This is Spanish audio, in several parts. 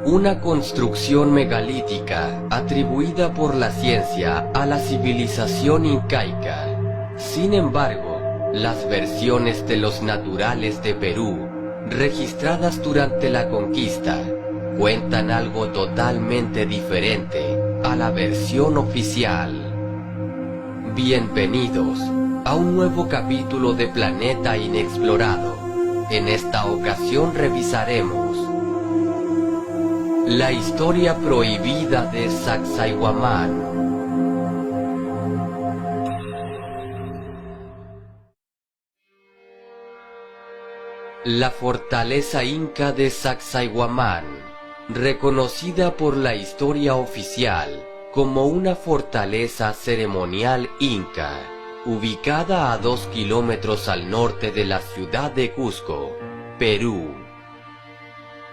una construcción megalítica atribuida por la ciencia a la civilización incaica. Sin embargo, las versiones de los naturales de Perú, registradas durante la conquista, cuentan algo totalmente diferente a la versión oficial. Bienvenidos a un nuevo capítulo de Planeta Inexplorado. En esta ocasión revisaremos la historia prohibida de Sacsayhuamán. La fortaleza inca de Sacsayhuamán, reconocida por la historia oficial como una fortaleza ceremonial inca, ubicada a 2 kilómetros al norte de la ciudad de Cusco, Perú.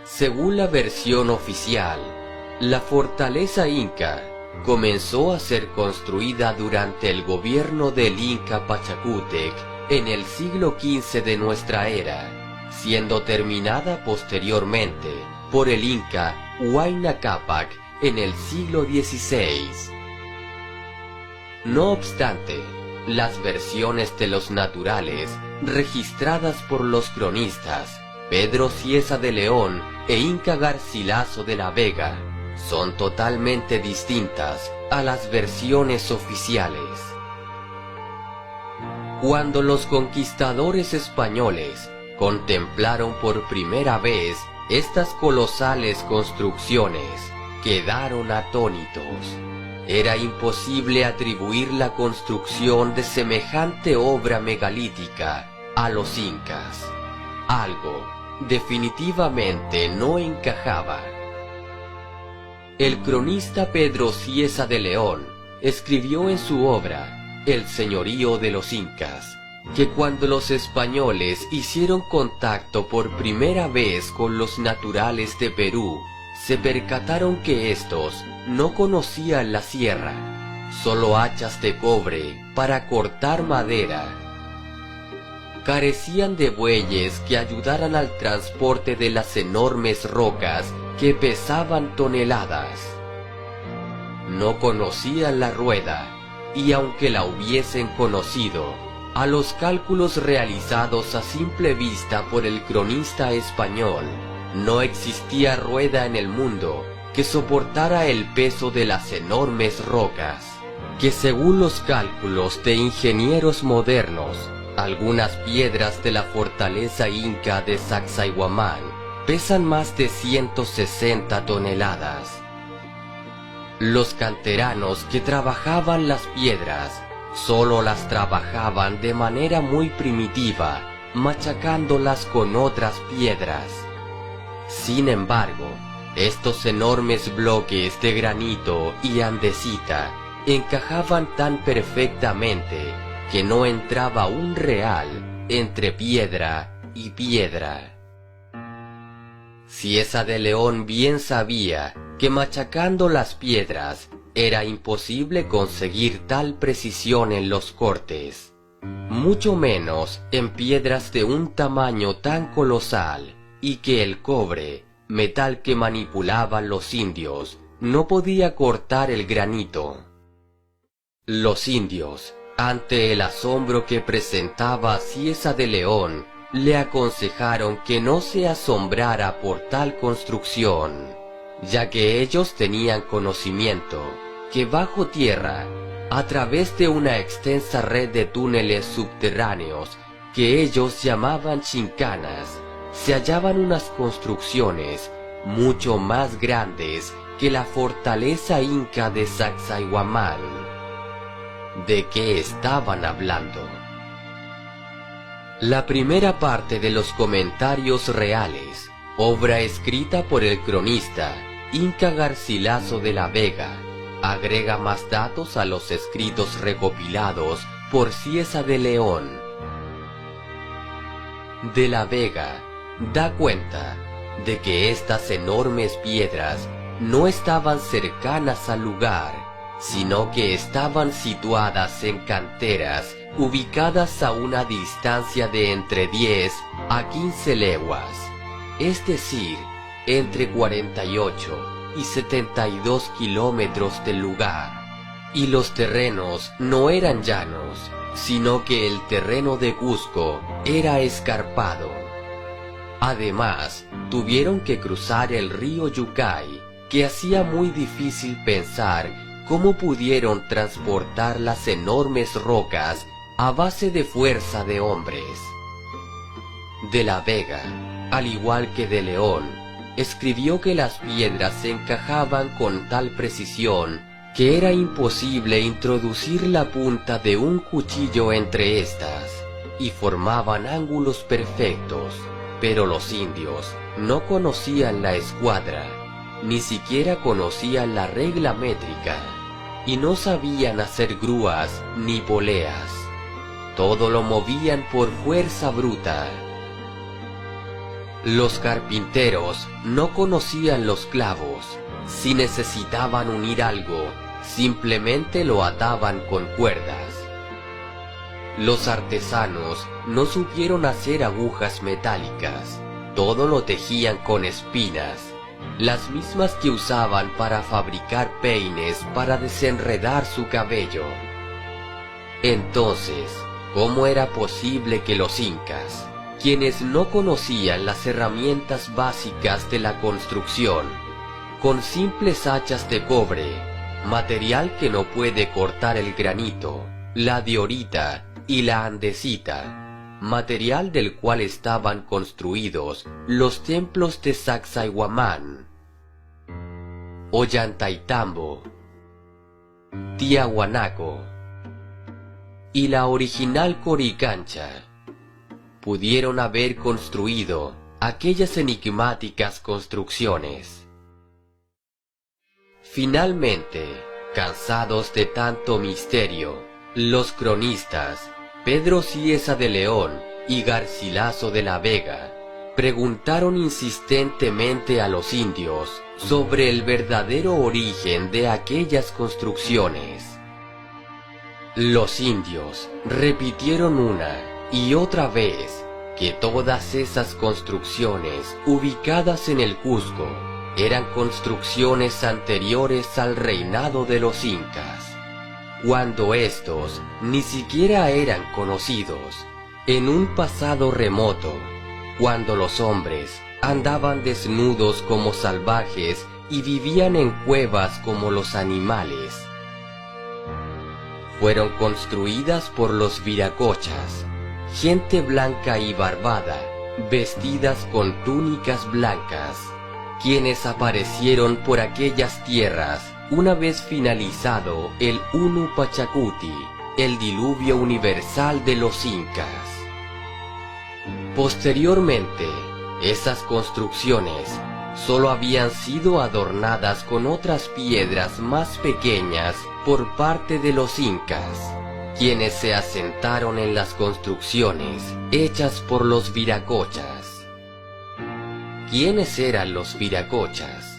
Según la versión oficial, la fortaleza inca comenzó a ser construida durante el gobierno del Inca Pachacútec en el siglo XV de nuestra era, siendo terminada posteriormente por el Inca Huayna Cápac en el siglo XVI. No obstante, las versiones de los naturales registradas por los cronistas Pedro Cieza de León e Inca Garcilaso de la Vega son totalmente distintas a las versiones oficiales. Cuando los conquistadores españoles contemplaron por primera vez estas colosales construcciones, quedaron atónitos. Era imposible atribuir la construcción de semejante obra megalítica a los incas. Algo definitivamente no encajaba. El cronista Pedro Cieza de León escribió en su obra El señorío de los incas, que cuando los españoles hicieron contacto por primera vez con los naturales de Perú, se percataron que estos no conocían la sierra, solo hachas de cobre para cortar madera. Carecían de bueyes que ayudaran al transporte de las enormes rocas que pesaban toneladas. No conocían la rueda, y aunque la hubiesen conocido, a los cálculos realizados a simple vista por el cronista español, no existía rueda en el mundo que soportara el peso de las enormes rocas, que según los cálculos de ingenieros modernos, algunas piedras de la fortaleza inca de Sacsayhuamán pesan más de 160 toneladas. Los canteranos que trabajaban las piedras solo las trabajaban de manera muy primitiva, machacándolas con otras piedras. Sin embargo, estos enormes bloques de granito y andesita encajaban tan perfectamente que no entraba un real entre piedra y piedra. Cieza de León bien sabía que machacando las piedras era imposible conseguir tal precisión en los cortes, mucho menos en piedras de un tamaño tan colosal, y que el cobre, metal que manipulaban los indios, no podía cortar el granito. Los indios, ante el asombro que presentaba Cieza de León, le aconsejaron que no se asombrara por tal construcción, ya que ellos tenían conocimiento que bajo tierra, a través de una extensa red de túneles subterráneos que ellos llamaban chincanas, se hallaban unas construcciones mucho más grandes que la fortaleza inca de Sacsayhuamán. ¿De qué estaban hablando? La primera parte de los comentarios reales, obra escrita por el cronista Inca Garcilaso de la Vega, agrega más datos a los escritos recopilados por Cieza de León. De la Vega da cuenta de que estas enormes piedras no estaban cercanas al lugar, sino que estaban situadas en canteras ubicadas a una distancia de entre 10 a 15 leguas, es decir, entre 48 y 72 kilómetros del lugar, y los terrenos no eran llanos, sino que el terreno de Cusco era escarpado. Además, tuvieron que cruzar el río Yucay, que hacía muy difícil pensar cómo pudieron transportar las enormes rocas a base de fuerza de hombres. De la Vega, al igual que de León, escribió que las piedras se encajaban con tal precisión que era imposible introducir la punta de un cuchillo entre estas, y formaban ángulos perfectos, pero los indios no conocían la escuadra, ni siquiera conocían la regla métrica, y no sabían hacer grúas ni poleas. Todo lo movían por fuerza bruta. Los carpinteros no conocían los clavos. Si necesitaban unir algo, simplemente lo ataban con cuerdas. Los artesanos no supieron hacer agujas metálicas. Todo lo tejían con espinas, las mismas que usaban para fabricar peines para desenredar su cabello. Entonces, ¿cómo era posible que los incas, quienes no conocían las herramientas básicas de la construcción, con simples hachas de cobre, material que no puede cortar el granito, la diorita y la andesita, material del cual estaban construidos los templos de Sacsayhuamán, Ollantaytambo, Tiahuanaco y la original Coricancha, pudieron haber construido aquellas enigmáticas construcciones? Finalmente, cansados de tanto misterio, los cronistas Pedro Cieza de León y Garcilaso de la Vega preguntaron insistentemente a los indios sobre el verdadero origen de aquellas construcciones. Los indios repitieron una y otra vez que todas esas construcciones ubicadas en el Cusco eran construcciones anteriores al reinado de los incas, cuando estos ni siquiera eran conocidos, en un pasado remoto, cuando los hombres andaban desnudos como salvajes y vivían en cuevas como los animales. Fueron construidas por los viracochas, gente blanca y barbada, vestidas con túnicas blancas, quienes aparecieron por aquellas tierras una vez finalizado el Unu Pachacuti, el diluvio universal de los incas. Posteriormente, esas construcciones solo habían sido adornadas con otras piedras más pequeñas por parte de los incas, quienes se asentaron en las construcciones hechas por los viracochas. ¿Quiénes eran los viracochas?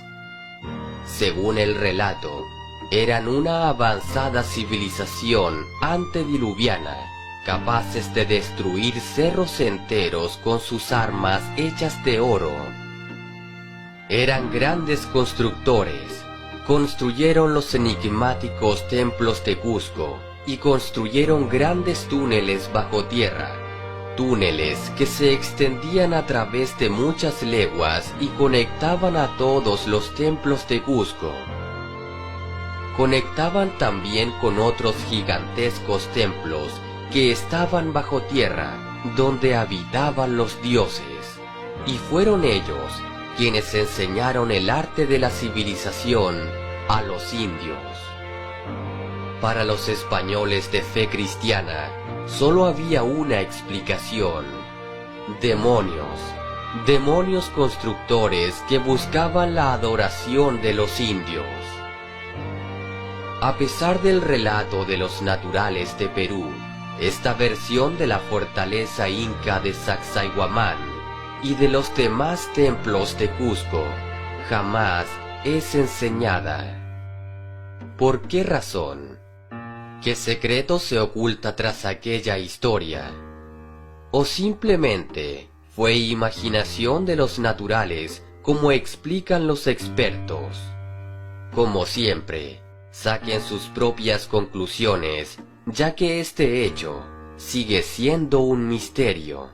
Según el relato, eran una avanzada civilización antediluviana, capaces de destruir cerros enteros con sus armas hechas de oro. Eran grandes constructores, construyeron los enigmáticos templos de Cusco y construyeron grandes túneles bajo tierra, túneles que se extendían a través de muchas leguas y conectaban a todos los templos de Cusco. Conectaban también con otros gigantescos templos que estaban bajo tierra, donde habitaban los dioses, y fueron ellos quienes enseñaron el arte de la civilización a los indios. Para los españoles de fe cristiana, solo había una explicación: demonios, demonios constructores que buscaban la adoración de los indios. A pesar del relato de los naturales de Perú, esta versión de la fortaleza inca de Sacsayhuamán y de los demás templos de Cusco jamás es enseñada. ¿Por qué razón? ¿Qué secreto se oculta tras aquella historia? ¿O simplemente fue imaginación de los naturales como explican los expertos. Como siempre, saquen sus propias conclusiones, ya que este hecho sigue siendo un misterio.